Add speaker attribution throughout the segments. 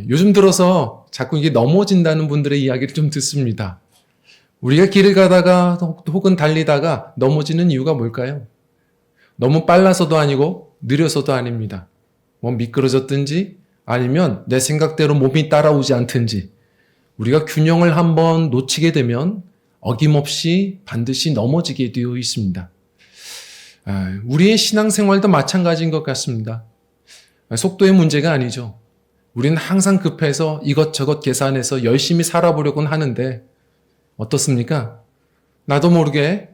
Speaker 1: 요즘 들어서 자꾸 이게 넘어진다는 분들의 이야기를 좀 듣습니다. 우리가 길을 가다가 혹은 달리다가 넘어지는 이유가 뭘까요? 너무 빨라서도 아니고 느려서도 아닙니다. 뭐 미끄러졌든지 아니면 내 생각대로 몸이 따라오지 않든지 우리가 균형을 한번 놓치게 되면 어김없이 반드시 넘어지게 되어 있습니다. 우리의 신앙생활도 마찬가지인 것 같습니다. 속도의 문제가 아니죠. 우리는 항상 급해서 이것저것 계산해서 열심히 살아보려고는 하는데 어떻습니까? 나도 모르게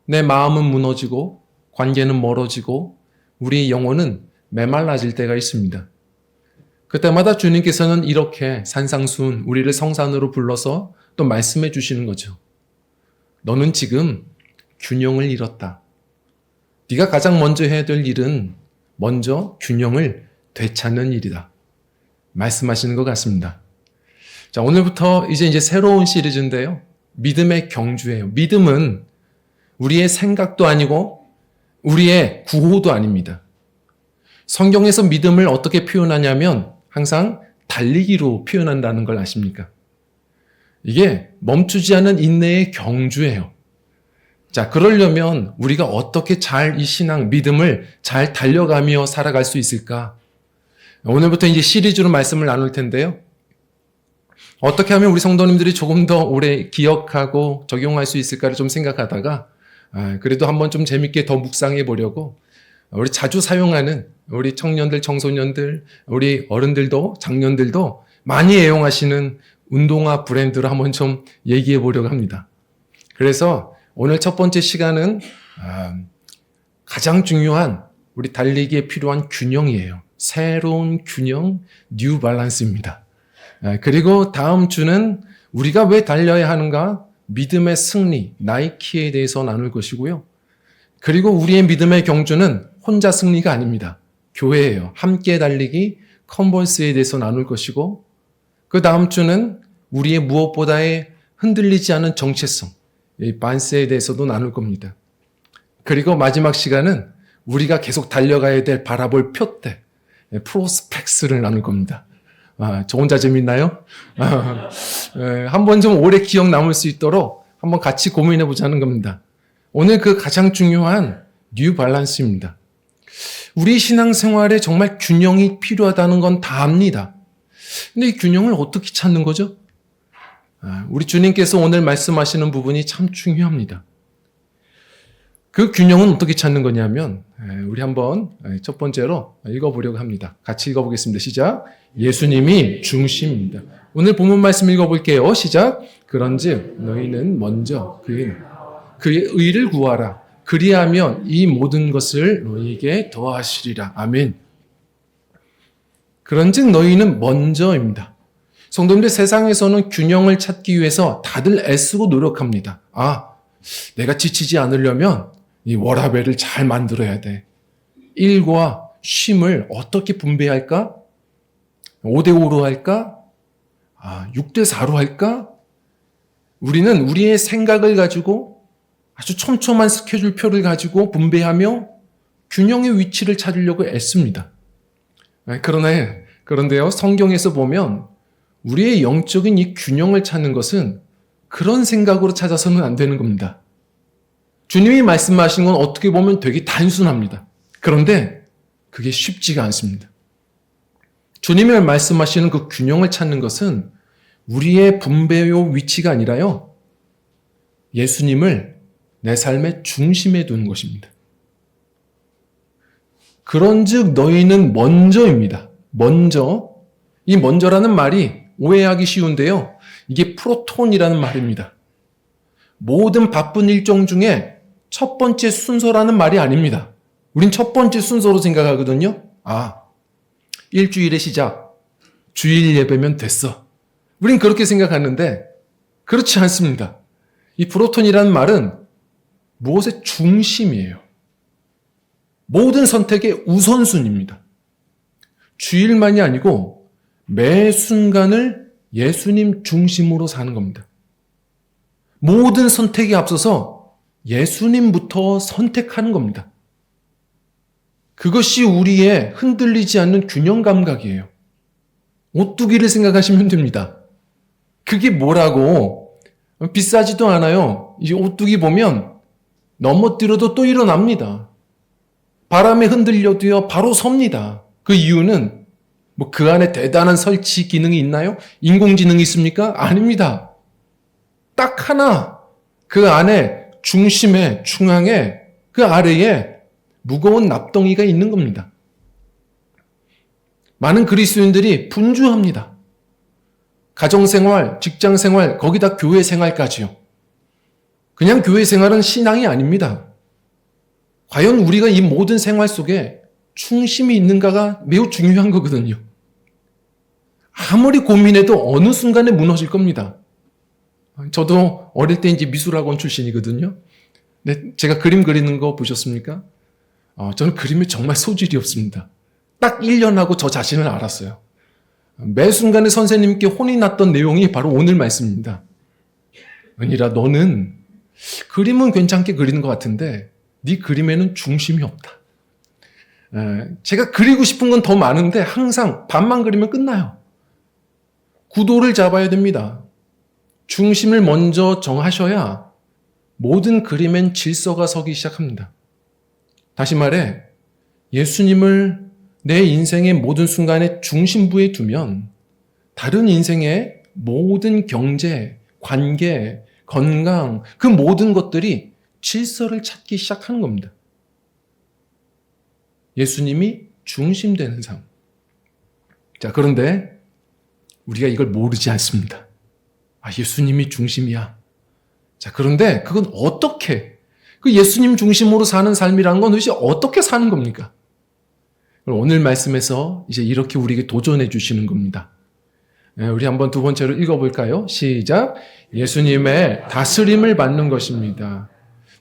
Speaker 1: 내 마음은 무너지고 관계는 멀어지고 우리 영혼은 메말라질 때가 있습니다. 그때마다 주님께서는 이렇게 산상수훈 우리를 성산으로 불러서 또 말씀해 주시는 거죠. 너는 지금 균형을 잃었다. 네가 가장 먼저 해야 될 일은 먼저 균형을 되찾는 일이다. 말씀하시는 것 같습니다. 자, 오늘부터 이제 새로운 시리즈인데요. 믿음의 경주예요. 믿음은 우리의 생각도 아니고 우리의 구호도 아닙니다. 성경에서 믿음을 어떻게 표현하냐면 항상 달리기로 표현한다는 걸 아십니까? 이게 멈추지 않은 인내의 경주예요. 자, 그러려면 우리가 어떻게 잘 이 신앙, 믿음을 잘 달려가며 살아갈 수 있을까? 오늘부터 이제 시리즈로 말씀을 나눌 텐데요. 어떻게 하면 우리 성도님들이 조금 더 오래 기억하고 적용할 수 있을까를 좀 생각하다가 그래도 한번 좀 재밌게 더 묵상해 보려고 우리 자주 사용하는 우리 청년들, 청소년들, 우리 어른들도 장년들도 많이 애용하시는 운동화 브랜드로 한번 좀 얘기해 보려고 합니다. 그래서 오늘 첫 번째 시간은 가장 중요한 우리 달리기에 필요한 균형이에요. 새로운 균형, 뉴 밸런스입니다. 그리고 다음 주는 우리가 왜 달려야 하는가? 믿음의 승리, 나이키에 대해서 나눌 것이고요. 그리고 우리의 믿음의 경주는 혼자 승리가 아닙니다. 교회예요. 함께 달리기, 컨버스에 대해서 나눌 것이고 그 다음 주는 우리의 무엇보다의 흔들리지 않은 정체성, 이 반스에 대해서도 나눌 겁니다. 그리고 마지막 시간은 우리가 계속 달려가야 될 바라볼 표대, 프로스펙스를 나눌 겁니다. 저 혼자 재밌나요? 한번 좀 오래 기억 남을 수 있도록 한번 같이 고민해 보자는 겁니다. 오늘 그 가장 중요한 뉴 밸런스입니다. 우리 신앙생활에 정말 균형이 필요하다는 건 다 압니다. 근데 이 균형을 어떻게 찾는 거죠? 우리 주님께서 오늘 말씀하시는 부분이 참 중요합니다. 그 균형은 어떻게 찾는 거냐면 우리 한번 첫 번째로 읽어보려고 합니다. 같이 읽어보겠습니다. 시작. 예수님이 중심입니다. 오늘 본문 말씀 읽어볼게요. 시작. 그런즉 너희는 먼저 그의 의를 구하라. 그리하면 이 모든 것을 너희에게 더하시리라. 아멘. 그런즉 너희는 먼저입니다. 성도님들, 세상에서는 균형을 찾기 위해서 다들 애쓰고 노력합니다. 내가 지치지 않으려면 이 워라밸을 잘 만들어야 돼. 일과 쉼을 어떻게 분배할까? 5대5로 할까? 6대4로 할까? 우리는 우리의 생각을 가지고 아주 촘촘한 스케줄표를 가지고 분배하며 균형의 위치를 찾으려고 애씁니다. 그런데요, 성경에서 보면 우리의 영적인 이 균형을 찾는 것은 그런 생각으로 찾아서는 안 되는 겁니다. 주님이 말씀하신 건 어떻게 보면 되게 단순합니다. 그런데 그게 쉽지가 않습니다. 주님이 말씀하시는 그 균형을 찾는 것은 우리의 분배요 위치가 아니라요, 예수님을 내 삶의 중심에 두는 것입니다. 그런즉 너희는 먼저입니다. 먼저. 이 먼저라는 말이 오해하기 쉬운데요. 이게 프로톤이라는 말입니다. 모든 바쁜 일정 중에 첫 번째 순서라는 말이 아닙니다. 우린 첫 번째 순서로 생각하거든요. 일주일의 시작, 주일 예배면 됐어. 우린 그렇게 생각하는데 그렇지 않습니다. 이 프로톤이라는 말은 무엇의 중심이에요. 모든 선택의 우선순위입니다. 주일만이 아니고 매 순간을 예수님 중심으로 사는 겁니다. 모든 선택에 앞서서 예수님부터 선택하는 겁니다. 그것이 우리의 흔들리지 않는 균형 감각이에요. 오뚜기를 생각하시면 됩니다. 그게 뭐라고? 비싸지도 않아요. 이 오뚜기 보면 넘어뜨려도 또 일어납니다. 바람에 흔들려도요, 바로 섭니다. 그 이유는 뭐 그 안에 대단한 설치 기능이 있나요? 인공지능이 있습니까? 아닙니다. 딱 하나, 그 안에 중심에, 중앙에, 그 아래에 무거운 납덩이가 있는 겁니다. 많은 그리스도인들이 분주합니다. 가정생활, 직장생활, 거기다 교회생활까지요. 그냥 교회생활은 신앙이 아닙니다. 과연 우리가 이 모든 생활 속에 충심이 있는가가 매우 중요한 거거든요. 아무리 고민해도 어느 순간에 무너질 겁니다. 저도 어릴 때 이제 미술학원 출신이거든요. 근데 제가 그림 그리는 거 보셨습니까? 저는 그림에 정말 소질이 없습니다. 딱 1년 하고 저 자신을 알았어요. 매 순간에 선생님께 혼이 났던 내용이 바로 오늘 말씀입니다. 은희라, 너는 그림은 괜찮게 그리는 것 같은데 네 그림에는 중심이 없다. 제가 그리고 싶은 건 더 많은데 항상 반만 그리면 끝나요. 구도를 잡아야 됩니다. 중심을 먼저 정하셔야 모든 그림엔 질서가 서기 시작합니다. 다시 말해, 예수님을 내 인생의 모든 순간에 중심부에 두면 다른 인생의 모든 경제, 관계, 건강, 그 모든 것들이 질서를 찾기 시작하는 겁니다. 예수님이 중심되는 삶. 자, 그런데 우리가 이걸 모르지 않습니다. 예수님이 중심이야. 자, 그런데 그건 어떻게, 그 예수님 중심으로 사는 삶이라는 건 도대체 어떻게 사는 겁니까? 오늘 말씀에서 이제 이렇게 우리에게 도전해 주시는 겁니다. 우리 한번 두 번째로 읽어볼까요? 시작. 예수님의 다스림을 받는 것입니다.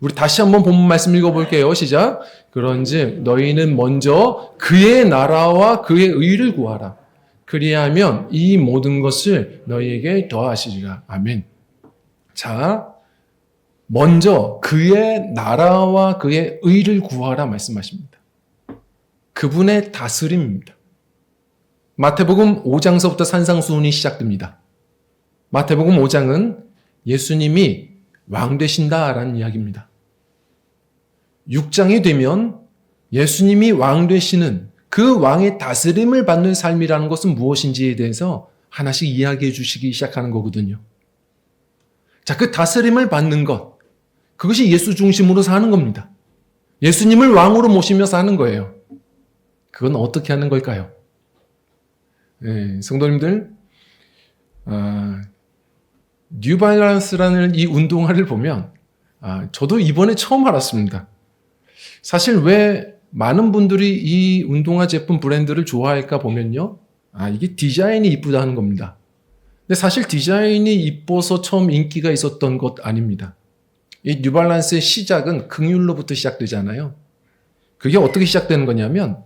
Speaker 1: 우리 다시 한번 본문 말씀 읽어볼게요. 시작. 그런즉 너희는 먼저 그의 나라와 그의 의를 구하라. 그리하면 이 모든 것을 너희에게 더하시리라. 아멘. 자, 먼저 그의 나라와 그의 의를 구하라 말씀하십니다. 그분의 다스림입니다. 마태복음 5장서부터 산상수훈이 시작됩니다. 마태복음 5장은 예수님이 왕 되신다라는 이야기입니다. 6장이 되면 예수님이 왕 되시는 그 왕의 다스림을 받는 삶이라는 것은 무엇인지에 대해서 하나씩 이야기해 주시기 시작하는 거거든요. 자, 그 다스림을 받는 것, 그것이 예수 중심으로 사는 겁니다. 예수님을 왕으로 모시며 사는 거예요. 그건 어떻게 하는 걸까요? 성도님들, 뉴발란스라는 이 운동화를 보면 저도 이번에 처음 알았습니다. 사실 왜 많은 분들이 이 운동화 제품 브랜드를 좋아할까 보면요. 이게 디자인이 이쁘다는 겁니다. 근데 사실 디자인이 이뻐서 처음 인기가 있었던 것 아닙니다. 이 뉴발란스의 시작은 긍휼로부터 시작되잖아요. 그게 어떻게 시작되는 거냐면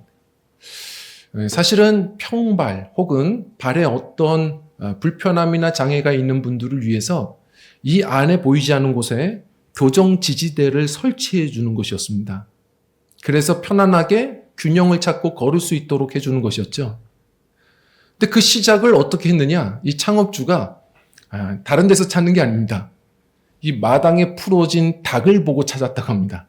Speaker 1: 사실은 평발 혹은 발에 어떤 불편함이나 장애가 있는 분들을 위해서 이 안에 보이지 않는 곳에 교정 지지대를 설치해 주는 것이었습니다. 그래서 편안하게 균형을 찾고 걸을 수 있도록 해주는 것이었죠. 근데 그 시작을 어떻게 했느냐? 이 창업주가 다른 데서 찾는 게 아닙니다. 이 마당에 풀어진 닭을 보고 찾았다고 합니다.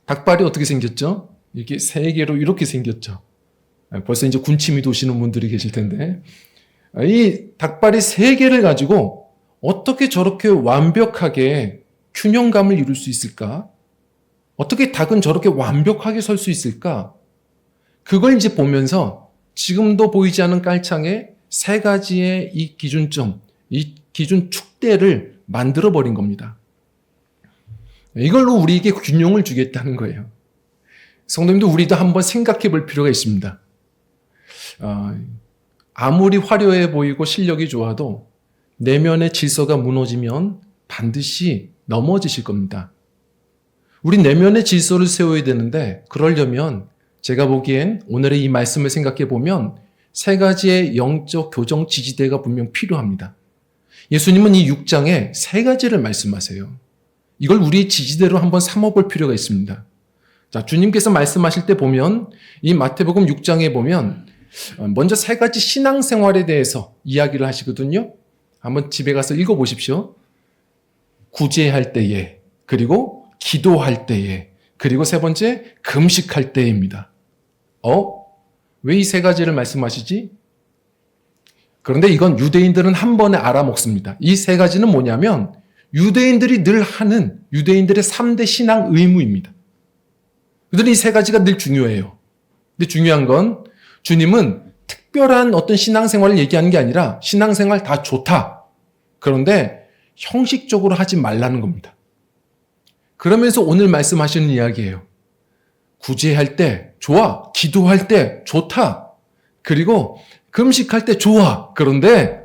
Speaker 1: 닭발이 어떻게 생겼죠? 이렇게 세 개로 이렇게 생겼죠. 벌써 이제 군침이 도시는 분들이 계실 텐데, 이 닭발이 세 개를 가지고 어떻게 저렇게 완벽하게 균형감을 이룰 수 있을까? 어떻게 닭은 저렇게 완벽하게 설 수 있을까? 그걸 이제 보면서 지금도 보이지 않는 깔창에 세 가지의 이 기준점, 이 기준 축대를 만들어버린 겁니다. 이걸로 우리에게 균형을 주겠다는 거예요. 성도님도 우리도 한번 생각해 볼 필요가 있습니다. 아무리 화려해 보이고 실력이 좋아도 내면의 질서가 무너지면 반드시 넘어지실 겁니다. 우리 내면의 질서를 세워야 되는데 그러려면 제가 보기엔 오늘의 이 말씀을 생각해 보면 세 가지의 영적 교정 지지대가 분명 필요합니다. 예수님은 이 6장에 세 가지를 말씀하세요. 이걸 우리의 지지대로 한번 삼아볼 필요가 있습니다. 자, 주님께서 말씀하실 때 보면 이 마태복음 6장에 보면 먼저 세 가지 신앙생활에 대해서 이야기를 하시거든요. 한번 집에 가서 읽어보십시오. 구제할 때에, 그리고 기도할 때에, 그리고 세 번째 금식할 때입니다. 왜 이 세 가지를 말씀하시지? 그런데 이건 유대인들은 한 번에 알아먹습니다. 이 세 가지는 뭐냐면 유대인들이 늘 하는 유대인들의 3대 신앙 의무입니다. 그들은 이 세 가지가 늘 중요해요. 근데 중요한 건 주님은 특별한 어떤 신앙생활을 얘기하는 게 아니라 신앙생활 다 좋다. 그런데 형식적으로 하지 말라는 겁니다. 그러면서 오늘 말씀하시는 이야기예요. 구제할 때 좋아. 기도할 때 좋다. 그리고 금식할 때 좋아. 그런데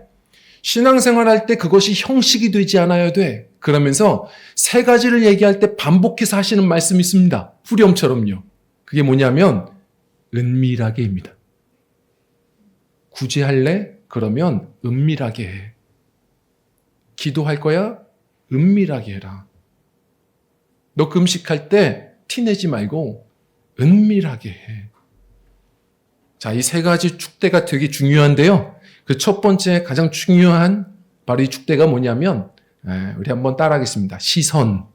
Speaker 1: 신앙생활 할 때 그것이 형식이 되지 않아야 돼. 그러면서 세 가지를 얘기할 때 반복해서 하시는 말씀이 있습니다. 후렴처럼요. 그게 뭐냐면 은밀하게입니다. 구제할래? 그러면 은밀하게 해. 기도할 거야? 은밀하게 해라. 너 금식할 때 티내지 말고 은밀하게 해. 자, 이 세 가지 축대가 되게 중요한데요. 그 첫 번째 가장 중요한 바로 이 축대가 뭐냐면 우리 한번 따라하겠습니다. 시선.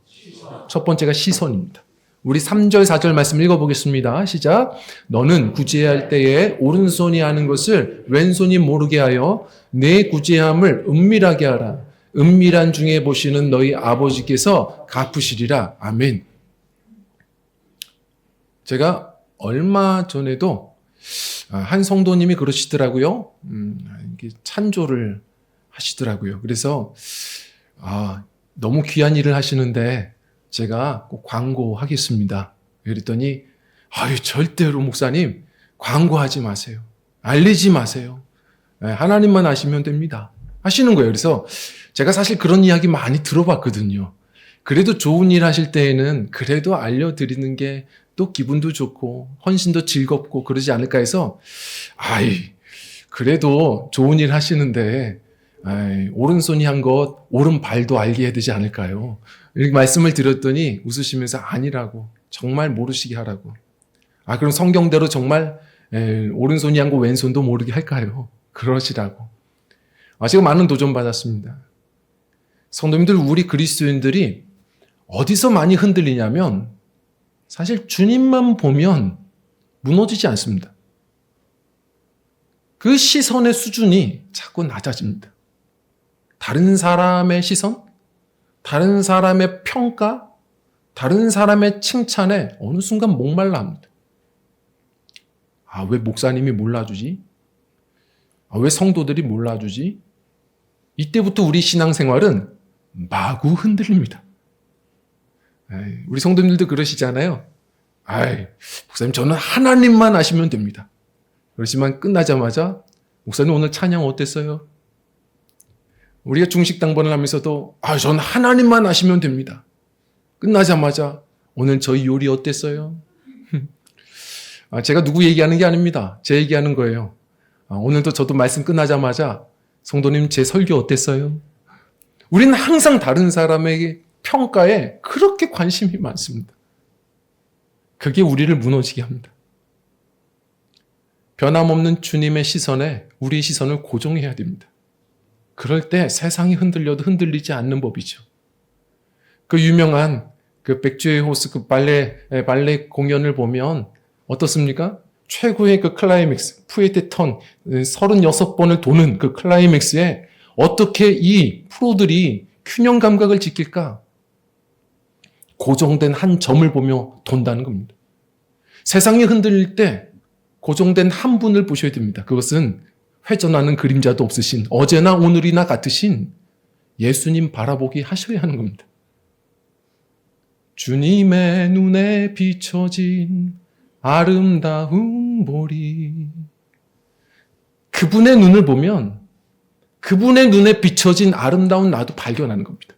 Speaker 1: 첫 번째가 시선입니다. 우리 3절 4절 말씀 읽어보겠습니다. 시작. 너는 구제할 때에 오른손이 하는 것을 왼손이 모르게 하여 내 구제함을 은밀하게 하라. 은밀한 중에 보시는 너희 아버지께서 갚으시리라. 아멘. 제가 얼마 전에도 한 성도님이 그러시더라고요. 찬조를 하시더라고요. 그래서 너무 귀한 일을 하시는데 제가 꼭 광고하겠습니다. 그랬더니 절대로 목사님 광고하지 마세요. 알리지 마세요. 하나님만 아시면 됩니다. 하시는 거예요. 그래서 제가 사실 그런 이야기 많이 들어봤거든요. 그래도 좋은 일 하실 때에는 그래도 알려드리는 게 또 기분도 좋고 헌신도 즐겁고 그러지 않을까 해서 그래도 좋은 일 하시는데 오른손이 한 것 오른발도 알게 해야 되지 않을까요? 이렇게 말씀을 드렸더니 웃으시면서 아니라고, 정말 모르시게 하라고. 그럼 성경대로 정말 오른손이 한 거 왼손도 모르게 할까요? 그러시라고. 제가 많은 도전 받았습니다. 성도님들, 우리 그리스도인들이 어디서 많이 흔들리냐면 사실 주님만 보면 무너지지 않습니다. 그 시선의 수준이 자꾸 낮아집니다. 다른 사람의 시선, 다른 사람의 평가, 다른 사람의 칭찬에 어느 순간 목말라 합니다. 왜 목사님이 몰라주지? 왜 성도들이 몰라주지? 이때부터 우리 신앙생활은 마구 흔들립니다. 우리 성도님들도 그러시잖아요. 목사님 저는 하나님만 아시면 됩니다. 그렇지만 끝나자마자 목사님 오늘 찬양 어땠어요? 우리가 중식당번을 하면서도 저는 하나님만 아시면 됩니다. 끝나자마자 오늘 저희 요리 어땠어요? 제가 누구 얘기하는 게 아닙니다. 제 얘기하는 거예요. 오늘도 저도 말씀 끝나자마자 성도님 제 설교 어땠어요? 우리는 항상 다른 사람에게 평가에 그렇게 관심이 많습니다. 그게 우리를 무너지게 합니다. 변함없는 주님의 시선에 우리의 시선을 고정해야 됩니다. 그럴 때 세상이 흔들려도 흔들리지 않는 법이죠. 그 유명한 그 백주의 호수 그 발레 공연을 보면 어떻습니까? 최고의 그 클라이맥스, 푸에테 턴, 36번을 도는 그 클라이맥스에 어떻게 이 프로들이 균형 감각을 지킬까? 고정된 한 점을 보며 돈다는 겁니다. 세상이 흔들릴 때 고정된 한 분을 보셔야 됩니다. 그것은 회전하는 그림자도 없으신 어제나 오늘이나 같으신 예수님 바라보기 하셔야 하는 겁니다. 주님의 눈에 비춰진 아름다운 보리. 그분의 눈을 보면 그분의 눈에 비춰진 아름다운 나도 발견하는 겁니다.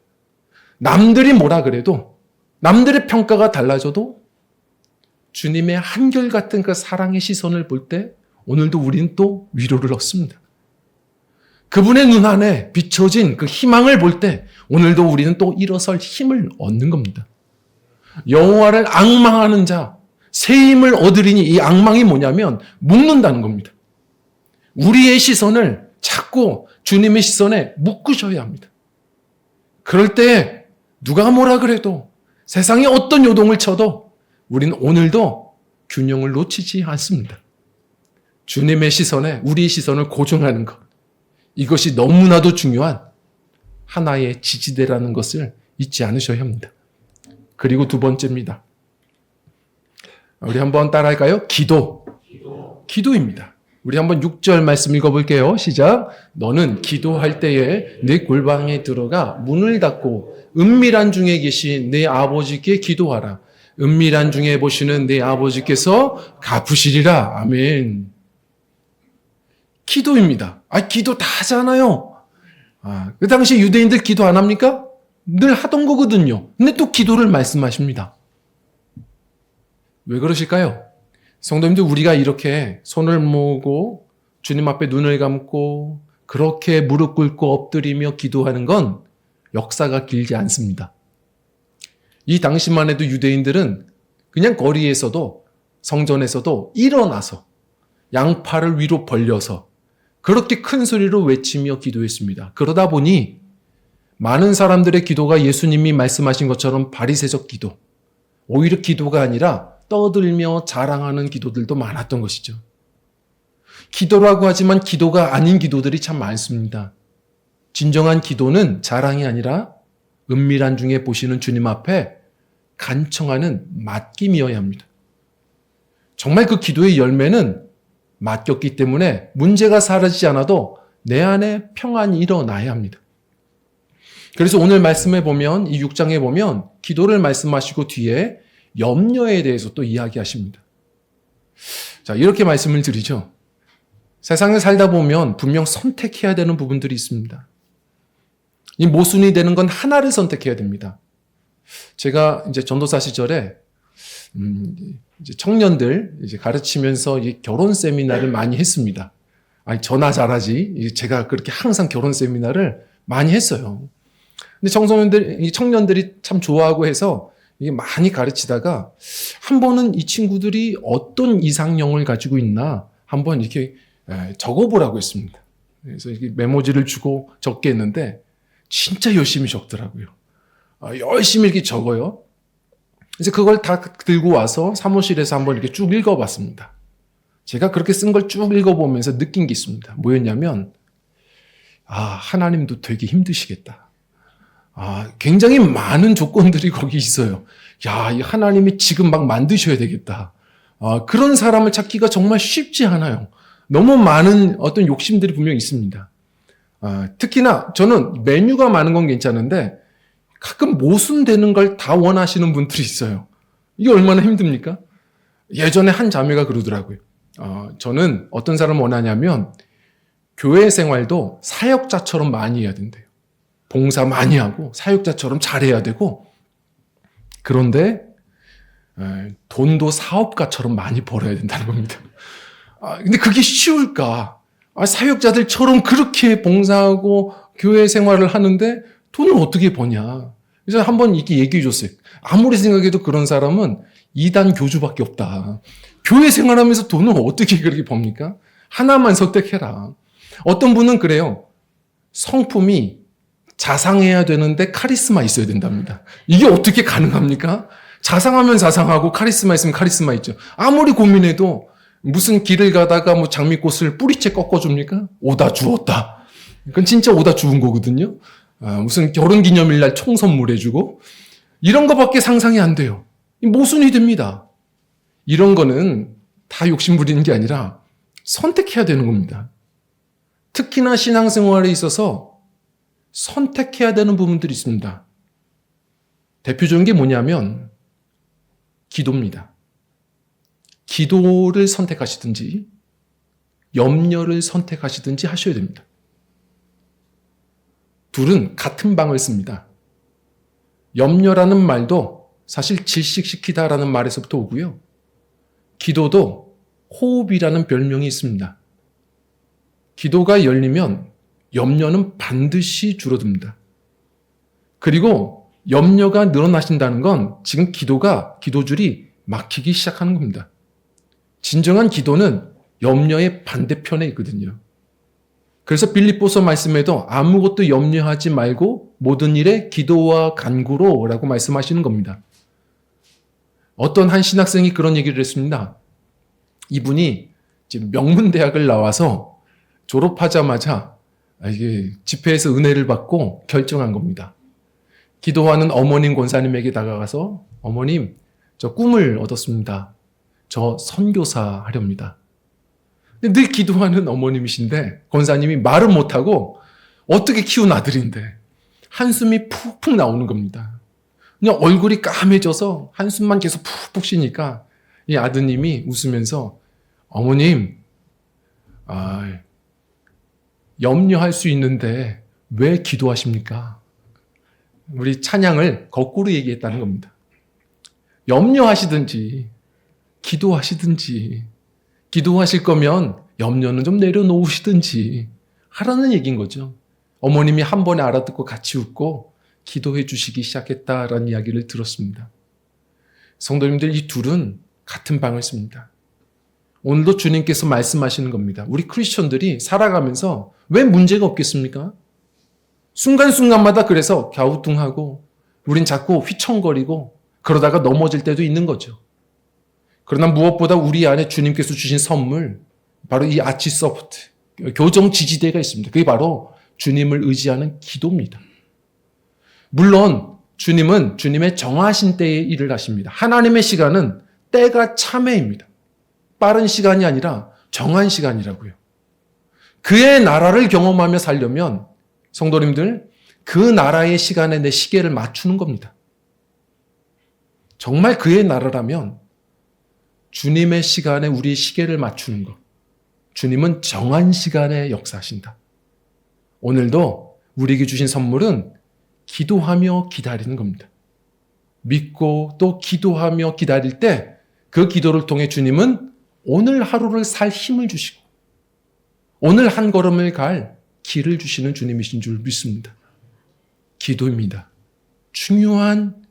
Speaker 1: 남들이 뭐라 그래도, 남들의 평가가 달라져도 주님의 한결같은 그 사랑의 시선을 볼 때 오늘도 우리는 또 위로를 얻습니다. 그분의 눈 안에 비춰진 그 희망을 볼 때 오늘도 우리는 또 일어설 힘을 얻는 겁니다. 여호와를 앙망하는 자, 새 힘을 얻으리니 이 앙망이 뭐냐면 묶는다는 겁니다. 우리의 시선을 자꾸 주님의 시선에 묶으셔야 합니다. 그럴 때 누가 뭐라 그래도 세상에 어떤 요동을 쳐도 우리는 오늘도 균형을 놓치지 않습니다. 주님의 시선에 우리의 시선을 고정하는 것. 이것이 너무나도 중요한 하나의 지지대라는 것을 잊지 않으셔야 합니다. 그리고 두 번째입니다. 우리 한번 따라할까요? 기도입니다. 우리 한번 6절 말씀 읽어볼게요. 시작. 너는 기도할 때에 네 골방에 들어가 문을 닫고 은밀한 중에 계신 네 아버지께 기도하라. 은밀한 중에 보시는 네 아버지께서 갚으시리라. 아멘. 기도입니다. 기도 다 하잖아요. 그 당시 유대인들 기도 안 합니까? 늘 하던 거거든요. 근데 또 기도를 말씀하십니다. 왜 그러실까요? 성도님들, 우리가 이렇게 손을 모으고 주님 앞에 눈을 감고 그렇게 무릎 꿇고 엎드리며 기도하는 건 역사가 길지 않습니다. 이 당시만 해도 유대인들은 그냥 거리에서도 성전에서도 일어나서 양팔을 위로 벌려서 그렇게 큰 소리로 외치며 기도했습니다. 그러다 보니 많은 사람들의 기도가 예수님이 말씀하신 것처럼 바리새적 기도, 오히려 기도가 아니라 떠들며 자랑하는 기도들도 많았던 것이죠. 기도라고 하지만 기도가 아닌 기도들이 참 많습니다. 진정한 기도는 자랑이 아니라 은밀한 중에 보시는 주님 앞에 간청하는 맡김이어야 합니다. 정말 그 기도의 열매는 맡겼기 때문에 문제가 사라지지 않아도 내 안에 평안이 일어나야 합니다. 그래서 오늘 말씀에 보면, 이 6장에 보면 기도를 말씀하시고 뒤에 염려에 대해서 또 이야기하십니다. 자, 이렇게 말씀을 드리죠. 세상을 살다 보면 분명 선택해야 되는 부분들이 있습니다. 이 모순이 되는 건 하나를 선택해야 됩니다. 제가 이제 전도사 시절에 이제 청년들 이제 가르치면서 결혼 세미나를 많이 했습니다. 저나 잘하지. 제가 그렇게 항상 결혼 세미나를 많이 했어요. 근데 청년들이 참 좋아하고 해서 이게 많이 가르치다가 한 번은 이 친구들이 어떤 이상형을 가지고 있나 한번 이렇게 적어보라고 했습니다. 그래서 이렇게 메모지를 주고 적게 했는데 진짜 열심히 적더라고요. 열심히 이렇게 적어요. 그래서 그걸 다 들고 와서 사무실에서 한번 이렇게 쭉 읽어봤습니다. 제가 그렇게 쓴 걸 쭉 읽어보면서 느낀 게 있습니다. 뭐였냐면, 하나님도 되게 힘드시겠다. 굉장히 많은 조건들이 거기 있어요. 이 하나님이 지금 막 만드셔야 되겠다. 그런 사람을 찾기가 정말 쉽지 않아요. 너무 많은 어떤 욕심들이 분명히 있습니다. 특히나 저는 메뉴가 많은 건 괜찮은데 가끔 모순되는 걸 다 원하시는 분들이 있어요. 이게 얼마나 힘듭니까? 예전에 한 자매가 그러더라고요. 저는 어떤 사람을 원하냐면 교회 생활도 사역자처럼 많이 해야 된대요. 봉사 많이 하고 사역자처럼 잘해야 되고, 그런데 돈도 사업가처럼 많이 벌어야 된다는 겁니다. 근데 그게 쉬울까? 사역자들처럼 그렇게 봉사하고 교회 생활을 하는데 돈을 어떻게 버냐? 그래서 한번 이렇게 얘기해 줬어요. 아무리 생각해도 그런 사람은 이단 교주밖에 없다. 교회 생활하면서 돈을 어떻게 그렇게 법니까? 하나만 선택해라. 어떤 분은 그래요. 성품이 자상해야 되는데 카리스마 있어야 된답니다. 이게 어떻게 가능합니까? 자상하면 자상하고 카리스마 있으면 카리스마 있죠. 아무리 고민해도 무슨 길을 가다가 장미꽃을 뿌리채 꺾어줍니까? 오다 주었다. 그건 진짜 오다 주운 거거든요. 무슨 결혼기념일 날 총 선물해주고 이런 거밖에 상상이 안 돼요. 모순이 됩니다. 이런 거는 다 욕심 부리는 게 아니라 선택해야 되는 겁니다. 특히나 신앙생활에 있어서 선택해야 되는 부분들이 있습니다. 대표적인 게 뭐냐면 기도입니다. 기도를 선택하시든지 염려를 선택하시든지 하셔야 됩니다. 둘은 같은 방을 씁니다. 염려라는 말도 사실 질식시키다라는 말에서부터 오고요. 기도도 호흡이라는 별명이 있습니다. 기도가 열리면 염려는 반드시 줄어듭니다. 그리고 염려가 늘어나신다는 건 지금 기도줄이 막히기 시작하는 겁니다. 진정한 기도는 염려의 반대편에 있거든요. 그래서 빌립보서 말씀에도 아무것도 염려하지 말고 모든 일에 기도와 간구로 라고 말씀하시는 겁니다. 어떤 한 신학생이 그런 얘기를 했습니다. 이분이 지금 명문대학을 나와서 졸업하자마자 이게 집회에서 은혜를 받고 결정한 겁니다. 기도하는 어머님 권사님에게 다가가서 어머님, 저 꿈을 얻었습니다. 저 선교사 하렵니다. 근데 늘 기도하는 어머님이신데 권사님이 말은 못하고 어떻게 키운 아들인데 한숨이 푹푹 나오는 겁니다. 그냥 얼굴이 까매져서 한숨만 계속 푹푹 쉬니까 이 아드님이 웃으면서 어머님, 염려할 수 있는데 왜 기도하십니까? 우리 찬양을 거꾸로 얘기했다는 겁니다. 염려하시든지 기도하시든지 기도하실 거면 염려는 좀 내려놓으시든지 하라는 얘기인 거죠. 어머님이 한 번에 알아듣고 같이 웃고 기도해 주시기 시작했다라는 이야기를 들었습니다. 성도님들, 이 둘은 같은 방을 씁니다. 오늘도 주님께서 말씀하시는 겁니다. 우리 크리스천들이 살아가면서 왜 문제가 없겠습니까? 순간순간마다 그래서 갸우뚱하고 우린 자꾸 휘청거리고 그러다가 넘어질 때도 있는 거죠. 그러나 무엇보다 우리 안에 주님께서 주신 선물, 바로 이 아치소프트, 교정 지지대가 있습니다. 그게 바로 주님을 의지하는 기도입니다. 물론 주님은 주님의 정하신 때에 일을 하십니다. 하나님의 시간은 때가 참회입니다. 빠른 시간이 아니라 정한 시간이라고요. 그의 나라를 경험하며 살려면 성도님들, 그 나라의 시간에 내 시계를 맞추는 겁니다. 정말 그의 나라라면 주님의 시간에 우리 시계를 맞추는 것. 주님은 정한 시간에 역사하신다. 오늘도 우리에게 주신 선물은 기도하며 기다리는 겁니다. 믿고 또 기도하며 기다릴 때 그 기도를 통해 주님은 오늘 하루를 살 힘을 주시고 오늘 한 걸음을 갈 길을 주시는 주님이신 줄 믿습니다. 기도입니다. 중요한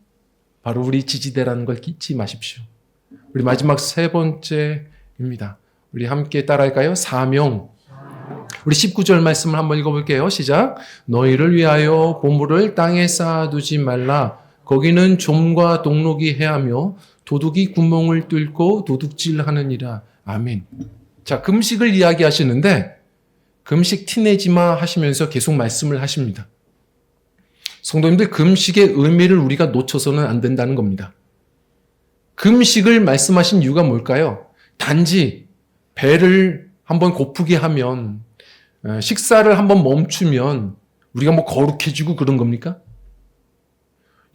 Speaker 1: 바로 우리 지지대라는 걸 잊지 마십시오. 우리 마지막 세 번째입니다. 우리 함께 따라할까요? 사명. 우리 19절 말씀을 한번 읽어볼게요. 시작. 너희를 위하여 보물을 땅에 쌓아두지 말라. 거기는 좀과 동록이 해하며 도둑이 구멍을 뚫고 도둑질하느니라. 아멘. 자, 금식을 이야기하시는데 금식 티내지마 하시면서 계속 말씀을 하십니다. 성도님들, 금식의 의미를 우리가 놓쳐서는 안 된다는 겁니다. 금식을 말씀하신 이유가 뭘까요? 단지 배를 한번 고프게 하면, 식사를 한번 멈추면 우리가 뭐 거룩해지고 그런 겁니까?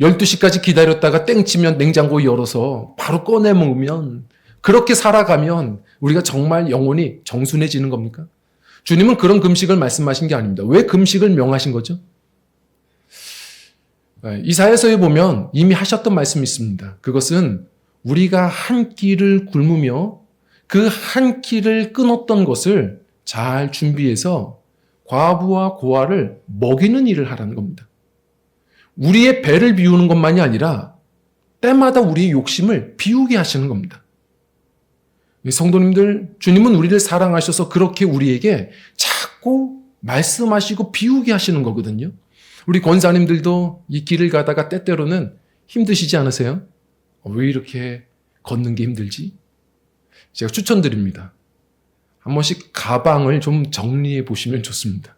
Speaker 1: 12시까지 기다렸다가 땡치면 냉장고 열어서 바로 꺼내 먹으면, 그렇게 살아가면 우리가 정말 영혼이 정순해지는 겁니까? 주님은 그런 금식을 말씀하신 게 아닙니다. 왜 금식을 명하신 거죠? 이사야서에 보면 이미 하셨던 말씀이 있습니다. 그것은 우리가 한 끼를 굶으며 그 한 끼를 끊었던 것을 잘 준비해서 과부와 고아를 먹이는 일을 하라는 겁니다. 우리의 배를 비우는 것만이 아니라 때마다 우리의 욕심을 비우게 하시는 겁니다. 성도님들, 주님은 우리를 사랑하셔서 그렇게 우리에게 자꾸 말씀하시고 비우게 하시는 거거든요. 우리 권사님들도 이 길을 가다가 때때로는 힘드시지 않으세요? 왜 이렇게 걷는 게 힘들지? 제가 추천드립니다. 한 번씩 가방을 좀 정리해 보시면 좋습니다.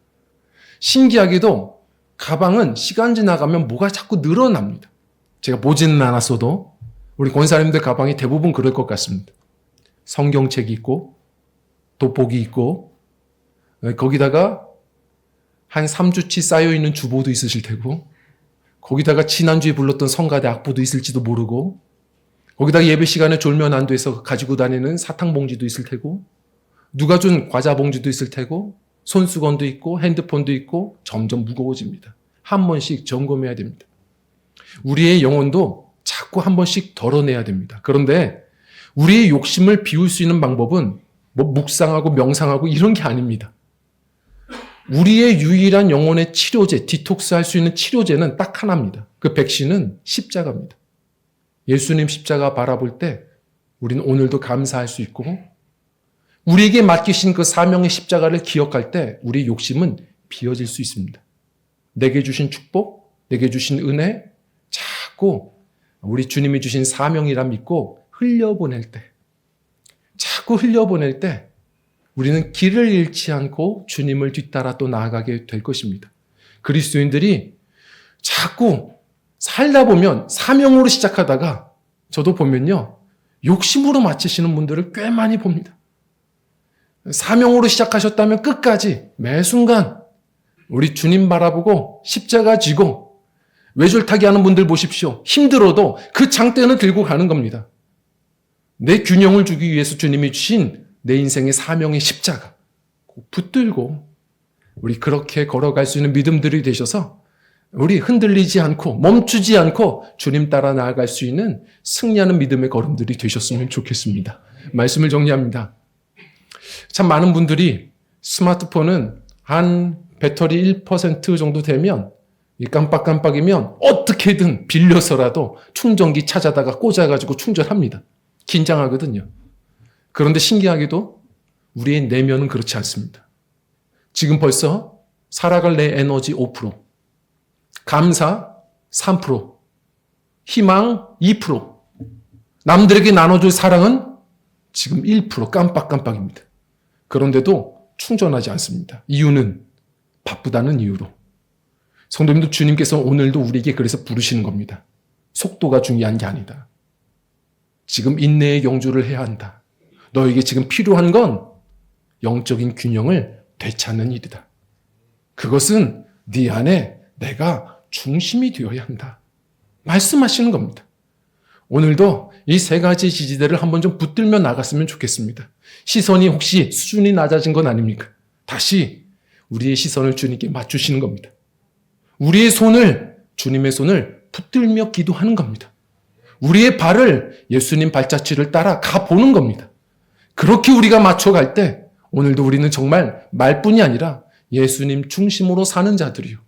Speaker 1: 신기하게도 가방은 시간 지나가면 뭐가 자꾸 늘어납니다. 제가 보지는 않았어도 우리 권사님들 가방이 대부분 그럴 것 같습니다. 성경책이 있고 돋보기 있고 거기다가 한 3주치 쌓여있는 주보도 있으실 테고 거기다가 지난주에 불렀던 성가대 악보도 있을지도 모르고 거기다가 예배 시간에 졸면 안 돼서 가지고 다니는 사탕 봉지도 있을 테고 누가 준 과자 봉지도 있을 테고 손수건도 있고 핸드폰도 있고 점점 무거워집니다. 한 번씩 점검해야 됩니다. 우리의 영혼도 자꾸 한 번씩 덜어내야 됩니다. 그런데 우리의 욕심을 비울 수 있는 방법은 뭐 묵상하고 명상하고 이런 게 아닙니다. 우리의 유일한 영혼의 치료제, 디톡스할 수 있는 치료제는 딱 하나입니다. 그 백신은 십자가입니다. 예수님 십자가 바라볼 때 우리는 오늘도 감사할 수 있고 우리에게 맡기신 그 사명의 십자가를 기억할 때 우리의 욕심은 비워질 수 있습니다. 내게 주신 축복, 내게 주신 은혜, 자꾸 우리 주님이 주신 사명이라 믿고 흘려보낼 때, 자꾸 흘려보낼 때 우리는 길을 잃지 않고 주님을 뒤따라 또 나아가게 될 것입니다. 그리스도인들이 자꾸 살다 보면 사명으로 시작하다가 저도 보면요, 욕심으로 마치시는 분들을 꽤 많이 봅니다. 사명으로 시작하셨다면 끝까지 매 순간 우리 주님 바라보고 십자가 지고 외줄타기 하는 분들 보십시오. 힘들어도 그 장대는 들고 가는 겁니다. 내 균형을 주기 위해서 주님이 주신 내 인생의 사명의 십자가 꼭 붙들고 우리 그렇게 걸어갈 수 있는 믿음들이 되셔서 우리 흔들리지 않고 멈추지 않고 주님 따라 나아갈 수 있는 승리하는 믿음의 걸음들이 되셨으면 좋겠습니다. 말씀을 정리합니다. 참 많은 분들이 스마트폰은 한 배터리 1% 정도 되면 깜빡깜빡이면 어떻게든 빌려서라도 충전기 찾아다가 꽂아가지고 충전합니다. 긴장하거든요. 그런데 신기하게도 우리의 내면은 그렇지 않습니다. 지금 벌써 살아갈 내 에너지 5%, 감사 3%, 희망 2%, 남들에게 나눠줄 사랑은 지금 1% 깜빡깜빡입니다. 그런데도 충전하지 않습니다. 이유는 바쁘다는 이유로. 성도님도 주님께서 오늘도 우리에게 그래서 부르시는 겁니다. 속도가 중요한 게 아니다. 지금 인내의 경주를 해야 한다. 너에게 지금 필요한 건 영적인 균형을 되찾는 일이다. 그것은 네 안에 내가 중심이 되어야 한다. 말씀하시는 겁니다. 오늘도 이 세 가지 지지대를 한번 좀 붙들며 나갔으면 좋겠습니다. 시선이 혹시 수준이 낮아진 건 아닙니까? 다시 우리의 시선을 주님께 맞추시는 겁니다. 우리의 손을, 주님의 손을 붙들며 기도하는 겁니다. 우리의 발을 예수님 발자취를 따라 가보는 겁니다. 그렇게 우리가 맞춰갈 때 오늘도 우리는 정말 말뿐이 아니라 예수님 중심으로 사는 자들이요.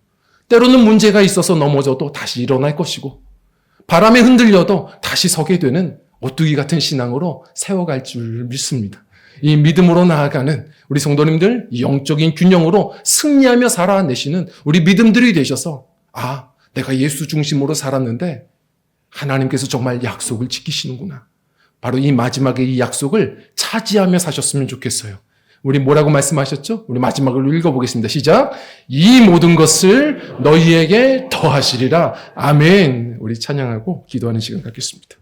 Speaker 1: 때로는 문제가 있어서 넘어져도 다시 일어날 것이고 바람에 흔들려도 다시 서게 되는 오뚜기 같은 신앙으로 세워갈 줄 믿습니다. 이 믿음으로 나아가는 우리 성도님들, 이 영적인 균형으로 승리하며 살아내시는 우리 믿음들이 되셔서 내가 예수 중심으로 살았는데 하나님께서 정말 약속을 지키시는구나. 바로 이 마지막에 이 약속을 차지하며 사셨으면 좋겠어요. 우리 뭐라고 말씀하셨죠? 우리 마지막으로 읽어보겠습니다. 시작. 이 모든 것을 너희에게 더하시리라. 아멘. 우리 찬양하고 기도하는 시간 갖겠습니다.